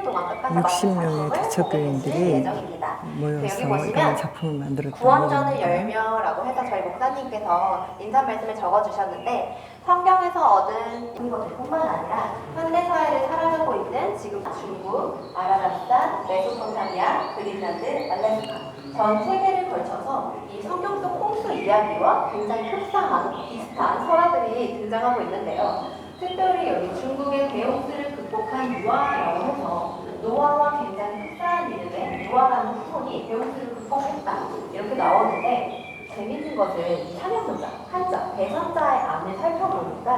동안 끝까지 60명의 개척교인들이 예정입니다. 모여서 여기 보시면 이런 작품을 만들었다고 구원전을 합니다. 열며라고 해서 저희 목사님께서 인사 말씀을 적어주셨는데 성경에서 얻은 것들뿐만 아니라 현대 사회를 살아가고 있는 지금 중국, 아라비스탄, 메소포타미아, 그린란드, 알래스카 전 세계를 걸쳐서 이 성경 속 홍수 이야기와 굉장히 흡사한 비슷한 설화들이 등장하고 있는데요. 특별히 여기 중국의 대홍수를 극복한 유아라고 해서 노아와 굉장히 흡사한 이름의 유아라는 후손이 대홍수를 극복했다 이렇게 나오는데 재밌는 것은 이 사명문자, 한자, 대상자의 안을 살펴보니까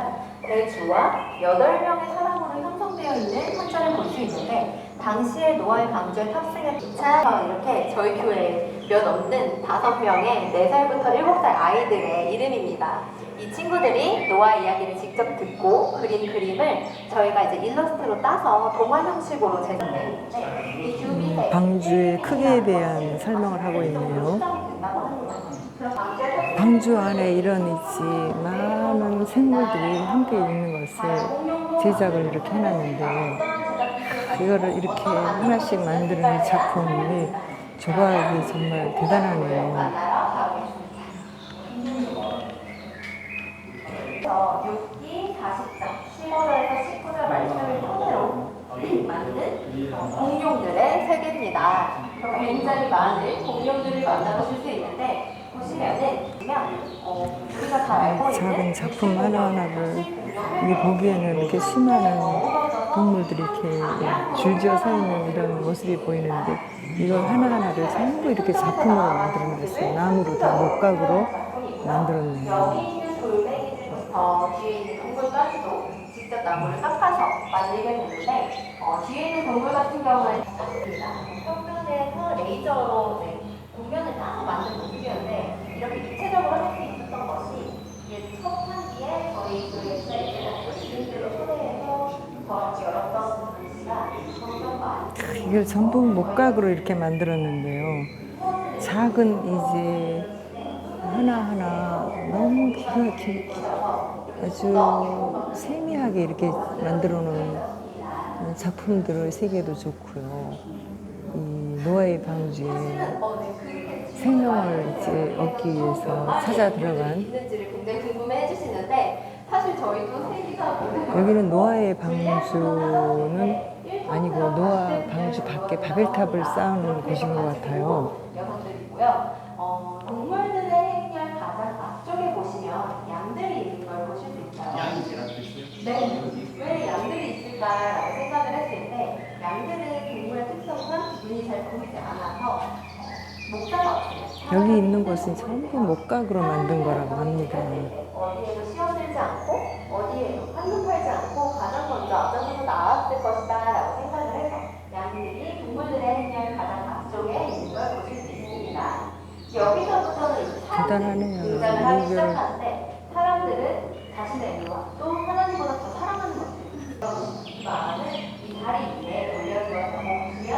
대주와 8명의 사람으로 형성되어 있는 한자를 볼 수 있는데 당시에 노아의 방주에 탑승한 이렇게 저희 교회에 몇 없는 5명의 4살부터 7살 아이들의 이름입니다. 이 친구들이 노아 이야기를 직접 듣고 그린 그림을 저희가 이제 일러스트로 따서 동화 형식으로 제작했는데 방주의 크기에 대한 설명을 하고 있네요. 방주 안에 이런 있지 많은 생물들이 함께 있는 것을 제작을 이렇게 해놨는데 이거를 이렇게 하나씩 만드는 이 작품이 조각이 정말 대단하네요. 6기 40장 15절에서 19절 말씀을 토대로 만든 공룡들의 세계입니다. 굉장히 많은 공룡들을 만나보실 수 있는데 보시면은 우리가 잘 알고 있는 작은 작품 하나하나를 이게 보기에는 이렇게 수많은 동물들이 이렇게 줄지어 서 있는 이런 모습이 보이는데 이걸 하나하나를 전부 이렇게 작품으로 만들어냈어요. 나무로 다 목각으로 만들었네요. 뒤에 있는 동물까지도 직접 나무를 깎아서 만들게 되는데 뒤에 있는 동물 같은 경우는 평균에서 레이저로 도면을 따서 만든 모습이었는데 이렇게 입체적으로 할 수 있었던 것이 첫 판기에 저희 교회에서 이름들을 초대해서 더 열었던 당시가 이걸 전부 목각으로 이렇게 만들었는데요. 작은 이제 하나하나 너무 아주 세미하게 이렇게 만들어 놓은 작품들의 세계도 좋고요. 이 노아의 방주에 생명을 이제 얻기 위해서 찾아 들어간 굉장히 궁금해 해주시는데 사실 저희도 세기가 여기는 노아의 방주는 아니고 노아 방주 밖에 바벨탑을 쌓아놓은 곳인 것 같아요. 여성들이고요. 동물들의 행렬 가장 앞쪽에 보시면 양들이 있는 걸 보실 수 있어요. 네. 왜 양들이 있을까라고 생각을 했을 때 양들은 동물의 특성상 눈이 잘 보이지 않아서 목자가 없어요. 여기 있는 곳은 전부 목각으로 만든 거라고 합니다. 어디에도 씌어들지 않고 어디에도 한눈 팔지 않고 가장 먼저 앞장서서 나왔을 것이다 라고 생각을 해서 양들이 동물들의 행렬 가장 앞쪽에 있는 걸 보실 수 있습니다. 여기서부터는 대단하네요. 등장을 하기 시작하는데 사람들은 자신의 의와 또 하나님보다 더 사랑하는 것들 마음을 이 다리 위에 올려주어서 멈추면 됩니다.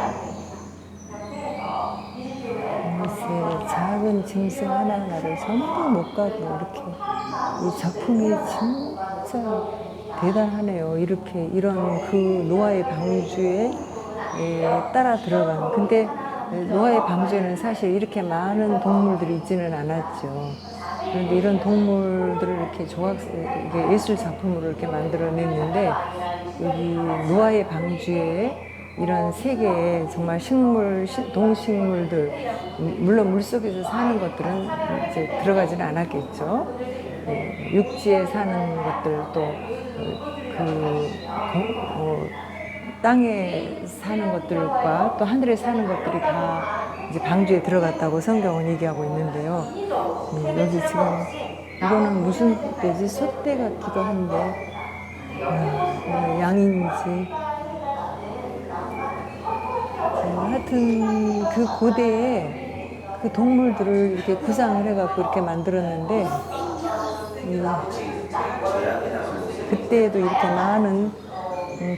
글쎄, 작은 짐승 하나하나를 전부 목각으로 이렇게 이 작품이 진짜 대단하네요. 이렇게 이런 그 노아의 방주에 따라 들어간 근데 노아의 방주에는 사실 이렇게 많은 동물들이 있지는 않았죠. 그런데 이런 동물들을 이렇게 이게 예술 작품으로 이렇게 만들어냈는데 여기 노아의 방주에 이런 세계에 정말 동식물들, 물론 물속에서 사는 것들은 이제 들어가지는 않았겠죠. 육지에 사는 것들 또 땅에 사는 것들과 또 하늘에 사는 것들이 다 이제 방주에 들어갔다고 성경은 얘기하고 있는데요. 여기 지금 이거는 무슨 떼지? 소떼 같기도 한데 양인지 하여튼 그 고대에 그 동물들을 이렇게 구상을 해갖고 이렇게 만들었는데 그때에도 이렇게 많은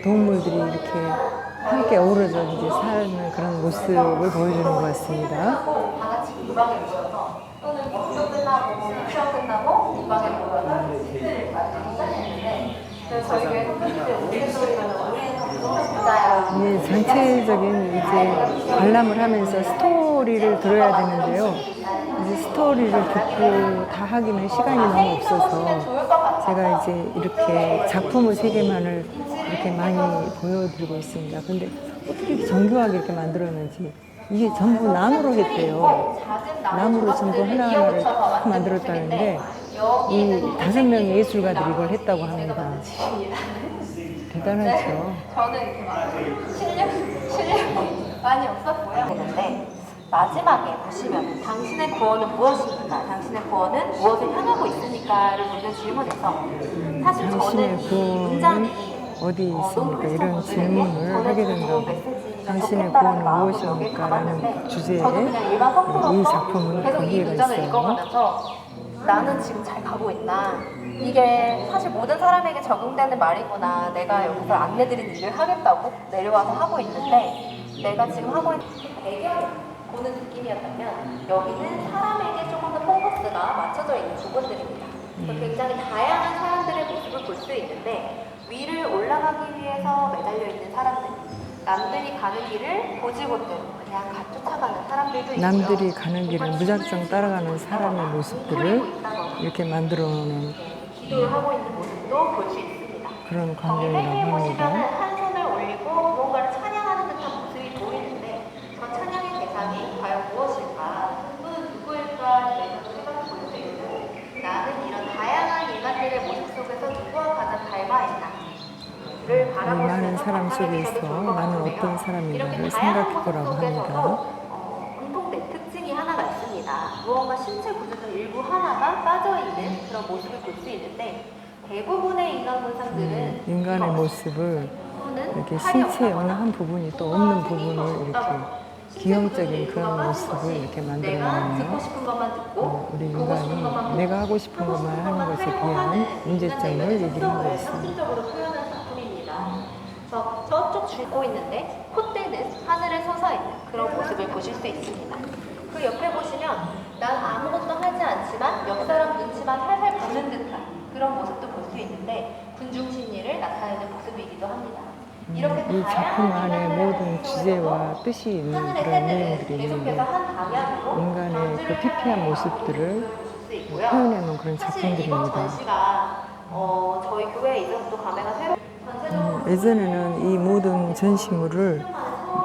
동물들이 이렇게 함께 어우러져 이제 사는 그런 모습을 보여주는 것 같습니다. 다 같이 문방에 모여서 또는 공부 끝나고 시험 끝나고 문방에 모여서 치트를 시작했는데 저희 교회 선생님들 오래 소리가 우리에서 진짜요. 이 전체적인 이제 관람을 하면서 스토리를 들어야 되는데요. 이제 스토리를 듣고 다 하기는 시간이 너무 없어서 좋을 것 같아요. 제가 이제 이렇게 작품의 세계만을 이렇게 많이 보여드리고 있습니다. 근데 어떻게 이렇게 정교하게 이렇게 만들었는지 이게 전부 나무로 했대요. 나무로 전부 하나하나를 다 만들었다는데 이 5명의 예술가들이 이걸 했다고 합니다. 대단하죠. 저는 이렇게 막 실력이 많이 없었고요. 그런데 마지막에 보시면 당신의 구원은 무엇입니까? 당신의 구원은 무엇을 향하고 있습니까를 묻는 질문에서 사실 당신의 저는 구원은 문장이 어디 너무 있습니까? 이런 크리스찬 질문을 분들에게 하게 전해주고 된다고. 메시지가 당신의 좋겠다라는 구원은 마음으로 무엇입니까? 여기 라는 가봤는데 주제에 저도 그냥 일반 성도로서 이 작품은 계속 이 거기에가 문장을 있어요. 읽어가면서 나는 지금 잘 가고 있나? 이게 사실 모든 사람에게 적용되는 말이구나. 내가 여기서 안내드린 일을 하겠다고 내려와서 하고 있는데 내가 지금 하고 있는 배경을 보는 느낌이었다면 여기는 사람에게 조금 더 포커스가 맞춰져 있는 부분들입니다. 굉장히 다양한 사람들의 모습을 볼 수 있는데 위를 올라가기 위해서 매달려 있는 사람들, 남들이 가는 길을 고지고대로 그냥 쫓아가는 사람들도 있고요. 남들이 가는 길을 무작정 따라가는 사람의 모습들을 이렇게 만들어 놓은 기도를 하고 있는 모습도 볼 수 있습니다. 그런 거기 광경이라고 회의에 보시면 합니다. 한 손을 올리고 무언가를 찬양하는 듯한 모습이 보이는데 저 찬양의 대상이 과연 무엇일까? 또는 누구일까에 대해서 생각해 볼 수 있고 나는 이런 다양한 인간들의 모습 속에서 누구와 가장 닮아있나? 를 바라볼 많은 사람 속에서 나는 어떤 사람인가를 생각해 보라고 합니다. 공통된 특징이 하나가 있습니다. 무언가 신체 구조적 일부 하나가 빠져있는 그런 모습을 볼 수 있는데 대부분의 인간 본상들은 인간의 모습을 이렇게 신체의 어느 한 부분이 또 없는 부분을 이렇게 기형적인 그런 모습을 이렇게 만들어 내가 듣고 놓으며 싶은 것만 듣고 우리 보고 싶은 것만 인간이 보고 내가 하고 싶은 것만 하는 것에 대한 문제점을 얘기를 하고 있습니다. 상징적으로 표현한 작품입니다. 그래서 저쪽 줄고 있는데 콧대는 하늘에 솟아 있는 그런 모습을 보실 수 있습니다. 그 옆에 보시면 난 아무것도 하지 않지만 옆 사람 눈치만 살살 보는 듯한 그런 모습도 볼 수 있는데 군중 심리를 나타내는 모습이기도 합니다. 이렇게 이 작품 안에 모든 주제와 뜻이 있는 하늘의 그런 새들은 내용들이 계속해서 있는데 한 방향으로 인간의 그 피폐한 모습들을 볼수 있고요. 표현해 놓은 그런 사실 이번 작품들입니다. 전시가 저희 교회 이전부터 감회가 새로 예전에는 이 모든 전시물을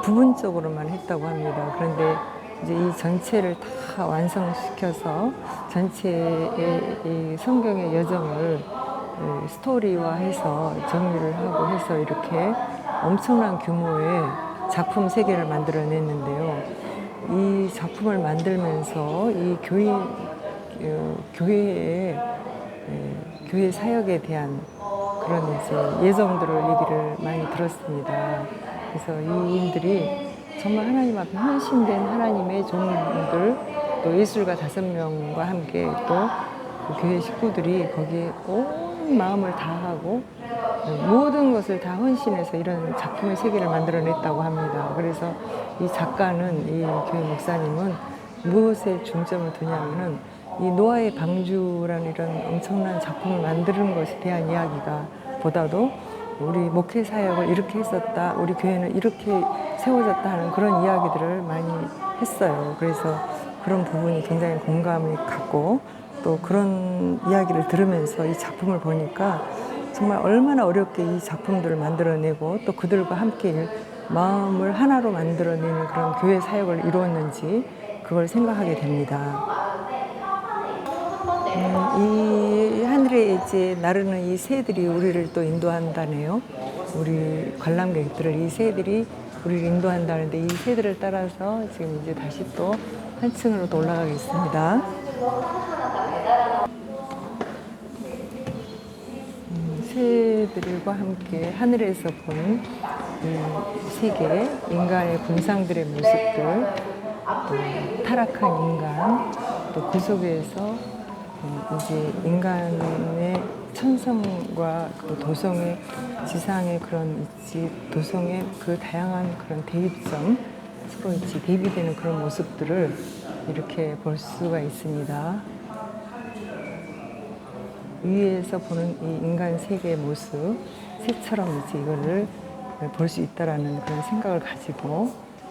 부분적으로만 했다고 합니다. 그런데 이제 이 전체를 다 완성시켜서 전체의 이 성경의 여정을 스토리화해서 정리를 하고 해서 이렇게 엄청난 규모의 작품 세계를 만들어냈는데요. 이 작품을 만들면서 이 교회 사역에 대한 그런 이제 예정들을 얘기를 많이 들었습니다. 그래서 이인들이 정말 하나님 앞에 헌신된 하나님의 종들, 또 예술가 5명과 함께 또 그 교회 식구들이 거기에 온 마음을 다하고 모든 것을 다 헌신해서 이런 작품의 세계를 만들어냈다고 합니다. 그래서 이 작가는, 이 교회 목사님은 무엇에 중점을 두냐면은 이 노아의 방주라는 이런 엄청난 작품을 만드는 것에 대한 이야기가 보다도 우리 목회 사역을 이렇게 했었다, 우리 교회는 이렇게 세워졌다 하는 그런 이야기들을 많이 했어요. 그래서 그런 부분이 굉장히 공감이 갔고 또 그런 이야기를 들으면서 이 작품을 보니까 정말 얼마나 어렵게 이 작품들을 만들어내고 또 그들과 함께 마음을 하나로 만들어내는 그런 교회 사역을 이루었는지 그걸 생각하게 됩니다. 이 하늘에 이제 나르는 이 새들이 우리를 또 인도한다네요. 우리 관람객들을 이 새들이 우리를 인도한다는데 이 새들을 따라서 지금 이제 다시 또 한 층으로 또 올라가겠습니다. 새들과 함께 하늘에서 본 이 세계, 인간의 군상들의 모습들, 또 타락한 인간, 또 그 속에서 이제 인간의 천성과 그 도성의 지상의 그런 있지, 도성의 그 다양한 그런 대입점, 서로 있지 대비되는 그런 모습들을 이렇게 볼 수가 있습니다. 위에서 보는 이 인간 세계의 모습, 새처럼 이제 이거를 볼 수 있다라는 그런 생각을 가지고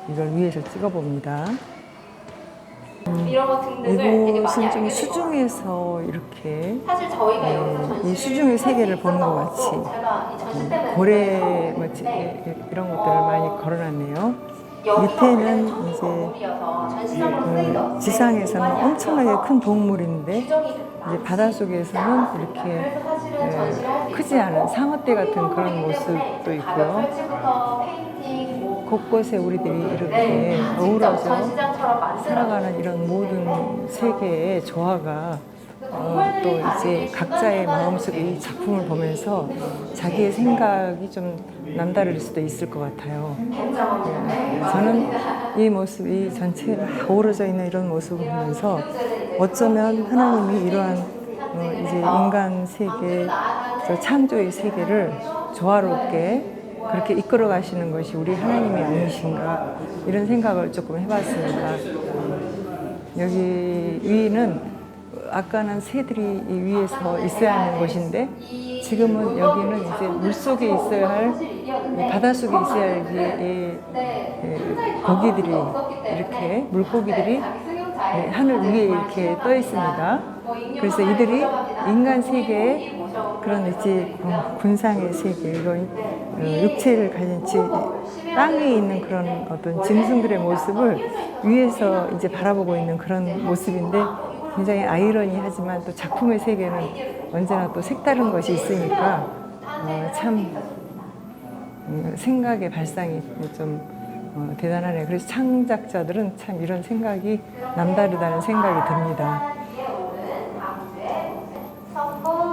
이걸 위해서 찍어봅니다. 이런 거 등등을 되게 많이 이곳은 알게 좀 되고 수중에서 이렇게 사실 저희가 여기서 전시를 이 수중의 세계를 할수 보는 것 있었던 같이 것도 제가 이 전시 때문에 고래 처음 뭐 봤는데 이런 것들을 많이 걸어놨네요. 여기가 밑에는 원래는 이제 천문건물이어서 전시장으로 쓰이던 지상에서는 엄청나게 큰 동물인데 규정이 이제 바닷속에서는 이렇게 그래서 사실은 전시를 할수 크지 않은 상어떼 같은 그런 모습도 있고요. 설치부터 페인팅 뭐 곳곳에 우리들이 이렇게 다 직접 어우러져 전시장처럼 만들어 살아가는 이런 모든 세계의 조화가 또 이제 각자의 마음속에 이 작품을 보면서 자기의 생각이 좀 남다를 수도 있을 것 같아요. 저는 이 모습, 이 전체에 막 어우러져 있는 이런 모습을 보면서 어쩌면 하나님이 이러한 이제 인간 세계, 저 창조의 세계를 조화롭게 그렇게 이끌어 가시는 것이 우리 하나님의 아니신가 이런 생각을 조금 해봤습니다. 여기 위는 아까는 새들이 이 위에서 있어야 하는 곳인데 지금은 여기는 이제 물속에 있어야 할 바닷속에 있어야 할 고기들이 이렇게 물고기들이 하늘 위에 이렇게 떠 있습니다. 그래서 이들이 인간 세계의 그런 이제 군상의 세계, 이런 육체를 가진 땅에 있는 그런 어떤 짐승들의 모습을 위에서 이제 바라보고 있는 그런 모습인데 굉장히 아이러니하지만 또 작품의 세계는 언제나 또 색다른 것이 있으니까 참 생각의 발상이 좀 대단하네요. 그래서 창작자들은 참 이런 생각이 남다르다는 생각이 듭니다.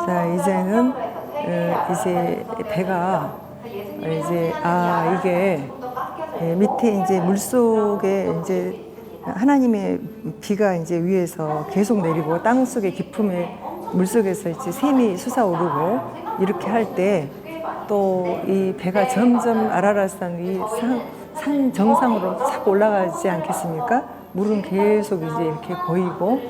자, 이제는 이제 배가 이제 이게 밑에 이제 물속에 이제 하나님의 비가 이제 위에서 계속 내리고 땅 속의 깊음에 물속에서 이제 샘이 솟아오르고 이렇게 할 때 또 이 배가 점점 아라라산 이 산 정상으로 착 올라가지 않겠습니까? 물은 계속 이제 이렇게 고이고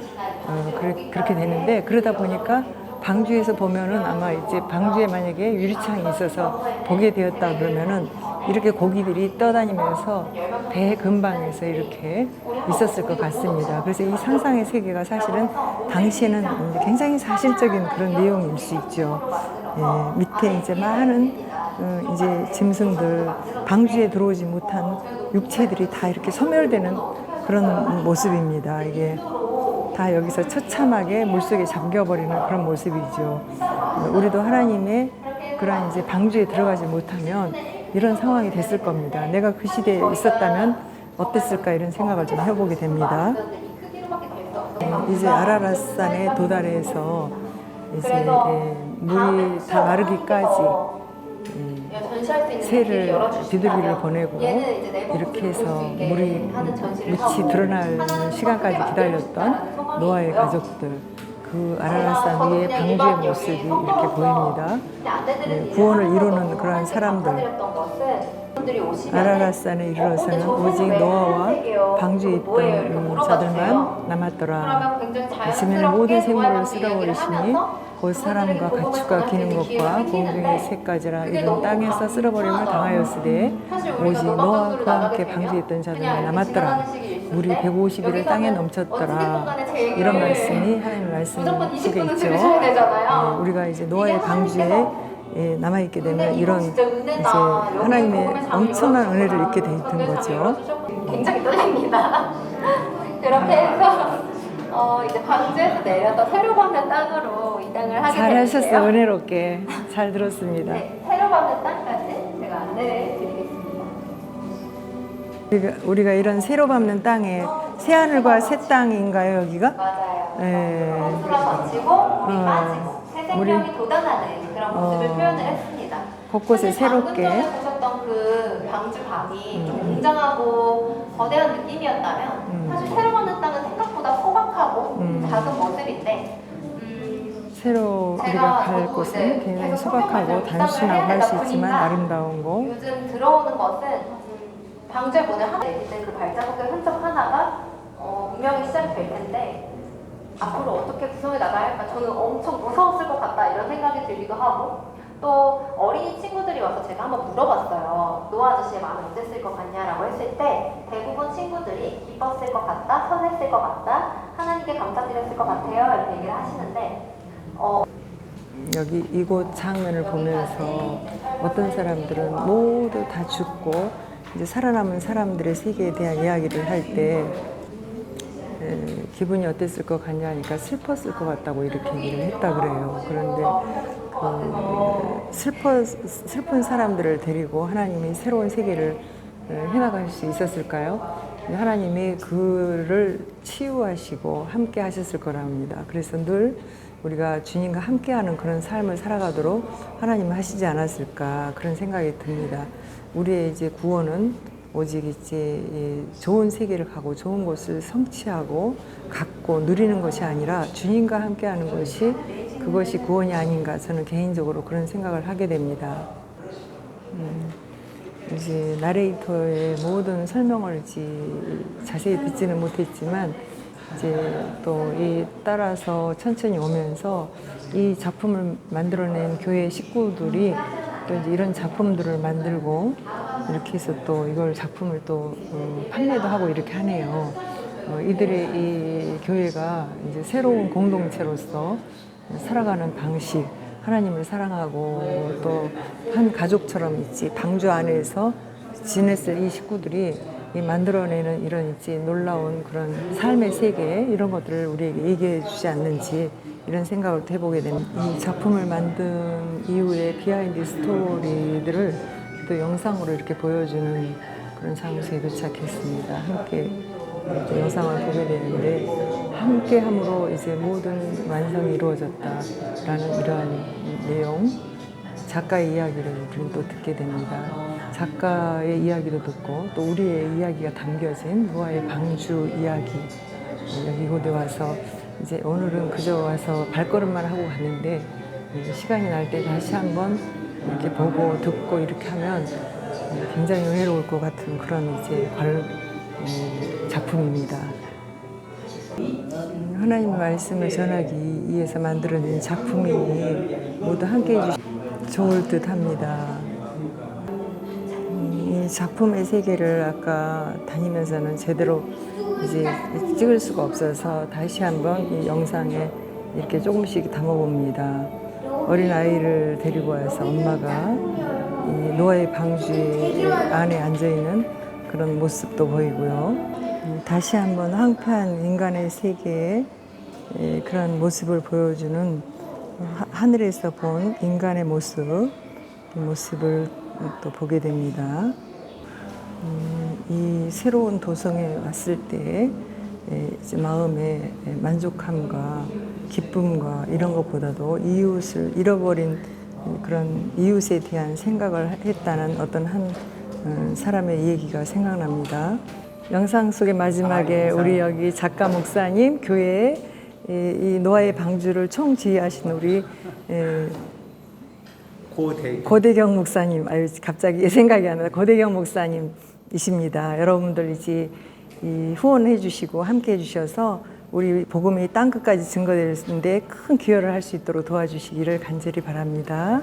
그렇게 되는데 그러다 보니까 방주에서 보면은 아마 이제 방주에 만약에 유리창이 있어서 보게 되었다 그러면은 이렇게 고기들이 떠다니면서 배 근방에서 이렇게 있었을 것 같습니다. 그래서 이 상상의 세계가 사실은 당시에는 굉장히 사실적인 그런 내용일 수 있죠. 밑에 이제 많은 이제 짐승들, 방주에 들어오지 못한 육체들이 다 이렇게 소멸되는 그런 모습입니다. 이게 다 여기서 처참하게 물속에 잠겨버리는 그런 모습이죠. 우리도 하나님의 그런 이제 방주에 들어가지 못하면 이런 상황이 됐을 겁니다. 내가 그 시대에 있었다면 어땠을까 이런 생각을 좀 해보게 됩니다. 이제 아라랏산에 도달해서 이제 물이 다 마르기까지 새를 비둘기를 보내고 이렇게 해서 물이 밑이 드러날 시간까지 기다렸던 노아의 가족들, 그 아라랏산 위에 방주의 모습이 이렇게 보입니다. 구원을 이루는 그러한 사람들, 아라랏산에 이르러서는 오직 노아와 방주에 있던 자들만 남았더라. 지면의 모든 생물을 쓸어버리시니 곧 사람과 가축과 기는 것과 공중의 새까지라 이른 땅에서 쓸어버림을 당하였으되 오직 노아와 그와 함께 방주에 있던 자들만 남았더라. 물이 150일을 땅에 넘쳤더라. 이런 말씀이 하나님의 말씀 속에 있죠. 우리가 이제 노아의 방주에 남아있게 되면 이런 이제 하나님의 엄청난 은혜를 잊게 돼 있는 거죠. 굉장히 떨립니다. 그렇게 해서 이제 방주에서 내려서 새로 받는 땅으로 이장을 하게 됐는데요. 잘하셨어요. 은혜롭게 잘 들었습니다. 네, 새로 받는 땅까지 제가 안내를 드리겠습니다. 우리가 이런 새로 밟는 땅에 새하늘과 새 땅인가요, 여기가? 맞아요. 네. 수가 젖히고 물이 빠지고 새 생명이 돋아나는 그런 모습을 표현을 했습니다. 곳곳에 사실 방금 새롭게. 전에 보셨던 그 방주 밤이 좀 웅장하고 거대한 느낌이었다면 사실 새로 받는 땅은 생각보다 소박하고 작은 모습인데 새로 우리가 갈 곳은 굉장히 소박하고 단순하고 할 수 있지만 아름다운 곳. 요즘 들어오는 것은 방주의 문을 하나 내릴 때 그 발자국의 흔적 하나가 분명히 시작이 될 텐데 앞으로 어떻게 구성해 나가야 할까 저는 엄청 무서웠을 것 같다 이런 생각이 들기도 하고 또 어린이 친구들이 와서 제가 한번 물어봤어요. 노아 아저씨의 마음이 어땠을 것 같냐라고 했을 때 대부분 친구들이 기뻤을 것 같다, 설렜을 것 같다, 하나님께 감사드렸을 것 같아요 이렇게 얘기를 하시는데 여기 이곳 장면을 보면서 어떤 사람들은 모두 다 죽고 이제 살아남은 사람들의 세계에 대한 이야기를 할 때 기분이 어땠을 것 같냐니까 슬펐을 것 같다고 이렇게 얘기를 했다 그래요. 그런데 슬픈 사람들을 데리고 하나님이 새로운 세계를 해나갈 수 있었을까요? 하나님이 그를 치유하시고 함께 하셨을 거랍니다. 그래서 늘 우리가 주님과 함께하는 그런 삶을 살아가도록 하나님은 하시지 않았을까 그런 생각이 듭니다. 우리의 이제 구원은 오직 이제 좋은 세계를 가고 좋은 곳을 성취하고 갖고 누리는 것이 아니라 주님과 함께하는 것이 그것이 구원이 아닌가 저는 개인적으로 그런 생각을 하게 됩니다. 이제 나레이터의 모든 설명을 자세히 듣지는 못했지만 이제 또 이 따라서 천천히 오면서 이 작품을 만들어낸 교회 식구들이 또 이제 이런 작품들을 만들고 이렇게 해서 또 이걸 작품을 또 판매도 하고 이렇게 하네요. 이들의 이 교회가 이제 새로운 공동체로서 살아가는 방식, 하나님을 사랑하고 또 한 가족처럼 있지 방주 안에서 지냈을 이 식구들이 이 만들어내는 이런 있지 놀라운 그런 삶의 세계 이런 것들을 우리에게 얘기해 주지 않는지 이런 생각을 또 해보게 됩니다. 이 작품을 만든 이후의 비하인드 스토리들을 또 영상으로 이렇게 보여주는 그런 장소에 도착했습니다. 함께 영상을 보게 되는데 함께함으로 이제 모든 완성이 이루어졌다라는 이러한 내용, 작가의 이야기를 우리는 또 듣게 됩니다. 작가의 이야기도 듣고 또 우리의 이야기가 담겨진 노아의 방주 이야기 여기 이곳에 와서 이제 오늘은 그저 와서 발걸음만 하고 갔는데 시간이 날 때 다시 한번 이렇게 보고 듣고 이렇게 하면 굉장히 은혜로울 것 같은 그런 이제 작품입니다. 하나님의 말씀을 전하기 위해서 만들어낸 작품이 모두 함께 해주시 좋을 듯 합니다. 이 작품의 세계를 아까 다니면서는 제대로 이제 찍을 수가 없어서 다시 한번 이 영상에 이렇게 조금씩 담아봅니다. 어린 아이를 데리고 와서 엄마가 이 노아의 방주 안에 앉아 있는 그런 모습도 보이고요. 다시 한번 황폐한 인간의 세계에 그런 모습을 보여주는 하늘에서 본 인간의 모습, 이 모습을 또 보게 됩니다. 이 새로운 도성에 왔을 때 이제 마음의 만족함과 기쁨과 이런 것보다도 이웃을 잃어버린 그런 이웃에 대한 생각을 했다는 어떤 한 사람의 얘기가 생각납니다. 영상 속의 마지막에 우리 여기 작가 목사님 교회에 이 노아의 방주를 총지휘하신 우리 고대경 목사님, 갑자기 생각이 안 나요. 고대경 목사님이십니다. 여러분들 이제 후원해 주시고 함께 해 주셔서 우리 복음이 땅 끝까지 증거되는데 큰 기여를 할 수 있도록 도와주시기를 간절히 바랍니다.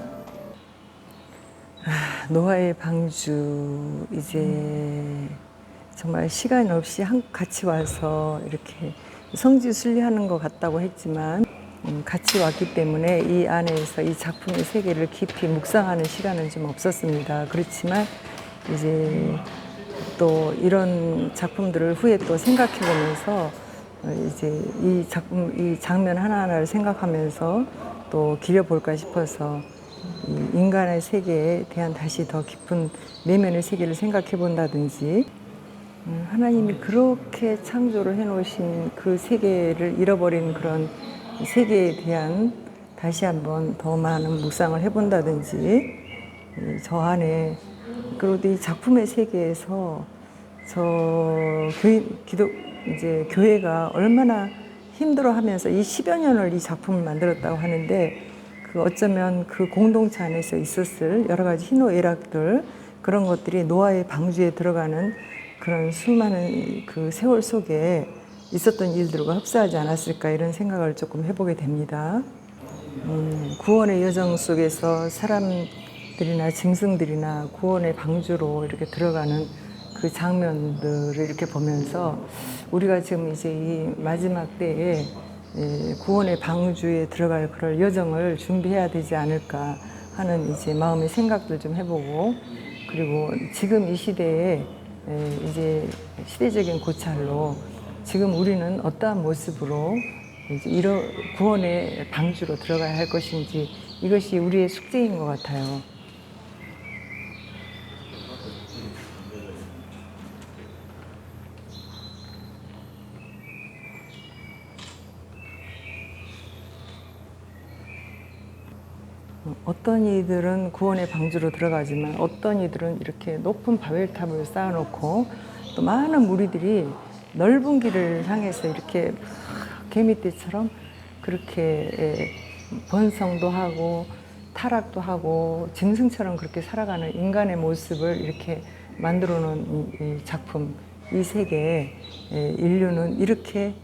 노아의 방주 이제 정말 시간 없이 같이 와서 이렇게 성지 순례하는 것 같다고 했지만 같이 왔기 때문에 이 안에서 이 작품의 세계를 깊이 묵상하는 시간은 좀 없었습니다. 그렇지만 이제 또 이런 작품들을 후에 또 생각해 보면서 이제 이 장면 하나하나를 생각하면서 또 기려볼까 싶어서 이 인간의 세계에 대한 다시 더 깊은 내면의 세계를 생각해 본다든지 하나님이 그렇게 창조를 해놓으신 그 세계를 잃어버린 그런 세계에 대한 다시 한번 더 많은 묵상을 해본다든지 저 안에 그리고 이 작품의 세계에서 이제 교회가 얼마나 힘들어하면서 이 10여 년을 이 작품을 만들었다고 하는데 그 어쩌면 그 공동체 안에서 있었을 여러 가지 희노애락들 그런 것들이 노아의 방주에 들어가는 그런 수많은 그 세월 속에 있었던 일들과 흡사하지 않았을까 이런 생각을 조금 해보게 됩니다. 구원의 여정 속에서 사람들이나 짐승들이나 구원의 방주로 이렇게 들어가는 그 장면들을 이렇게 보면서 우리가 지금 이제 이 마지막 때에 구원의 방주에 들어갈 그럴 여정을 준비해야 되지 않을까 하는 이제 마음의 생각들 좀 해보고, 그리고 지금 이 시대에 이제 시대적인 고찰로 지금 우리는 어떠한 모습으로 이제 이런 구원의 방주로 들어가야 할 것인지, 이것이 우리의 숙제인 것 같아요. 어떤 이들은 구원의 방주로 들어가지만 어떤 이들은 이렇게 높은 바벨탑을 쌓아놓고 또 많은 무리들이 넓은 길을 향해서 이렇게 개미떼처럼 그렇게 번성도 하고 타락도 하고 짐승처럼 그렇게 살아가는 인간의 모습을 이렇게 만들어 놓은 이 작품, 이 세계에 인류는 이렇게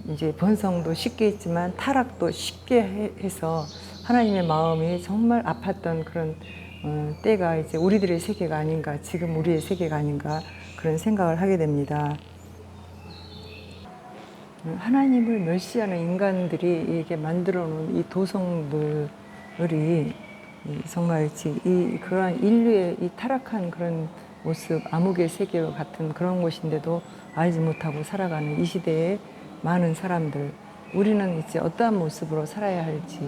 이제 번성도 쉽게 했지만 타락도 쉽게 해서 하나님의 마음이 정말 아팠던 그런 때가 이제 우리들의 세계가 아닌가, 지금 우리의 세계가 아닌가, 그런 생각을 하게 됩니다. 하나님을 멸시하는 인간들이 이렇게 만들어 놓은 이 도성들이 정말 그러한 인류의 이 타락한 그런 모습, 암흑의 세계와 같은 그런 곳인데도 알지 못하고 살아가는 이 시대에 많은 사람들, 우리는 이제 어떠한 모습으로 살아야 할지,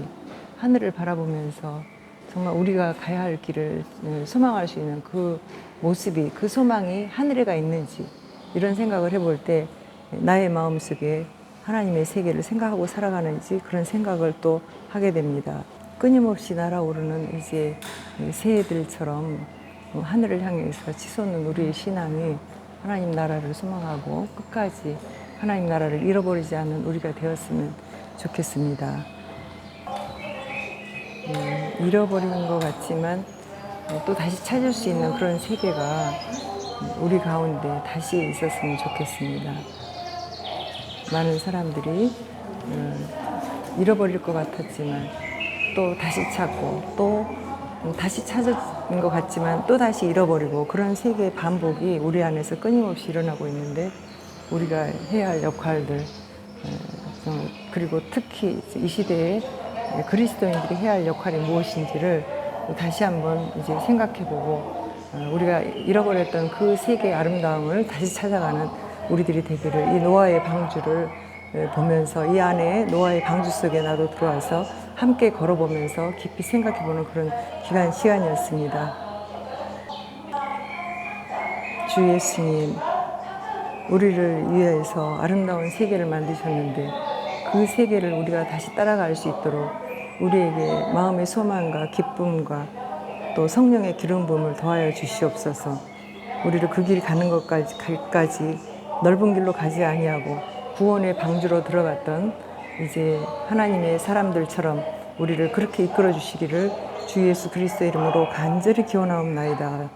하늘을 바라보면서 정말 우리가 가야 할 길을 소망할 수 있는 그 모습이, 그 소망이 하늘에가 있는지, 이런 생각을 해볼 때 나의 마음속에 하나님의 세계를 생각하고 살아가는지, 그런 생각을 또 하게 됩니다. 끊임없이 날아오르는 이제 새들처럼 하늘을 향해서 치솟는 우리의 신앙이 하나님 나라를 소망하고 끝까지 하나님 나라를 잃어버리지 않는 우리가 되었으면 좋겠습니다. 잃어버린 것 같지만 또 다시 찾을 수 있는 그런 세계가 우리 가운데 다시 있었으면 좋겠습니다. 많은 사람들이 잃어버릴 것 같았지만 또 다시 찾고, 또 다시 찾은 것 같지만 또 다시 잃어버리고, 그런 세계의 반복이 우리 안에서 끊임없이 일어나고 있는데, 우리가 해야 할 역할들, 그리고 특히 이 시대에 그리스도인들이 해야 할 역할이 무엇인지를 다시 한번 이제 생각해보고, 우리가 잃어버렸던 그 세계의 아름다움을 다시 찾아가는 우리들이 되기를, 이 노아의 방주를 보면서 이 안에 노아의 방주 속에 나도 들어와서 함께 걸어보면서 깊이 생각해보는 그런 시간이었습니다. 주 예수님, 우리를 위해서 아름다운 세계를 만드셨는데 그 세계를 우리가 다시 따라갈 수 있도록 우리에게 마음의 소망과 기쁨과 또 성령의 기름 부음을 더하여 주시옵소서. 우리를 그 길 가는 것까지 넓은 길로 가지 아니하고 구원의 방주로 들어갔던 이제 하나님의 사람들처럼 우리를 그렇게 이끌어 주시기를 주 예수 그리스도의 이름으로 간절히 기원하옵나이다.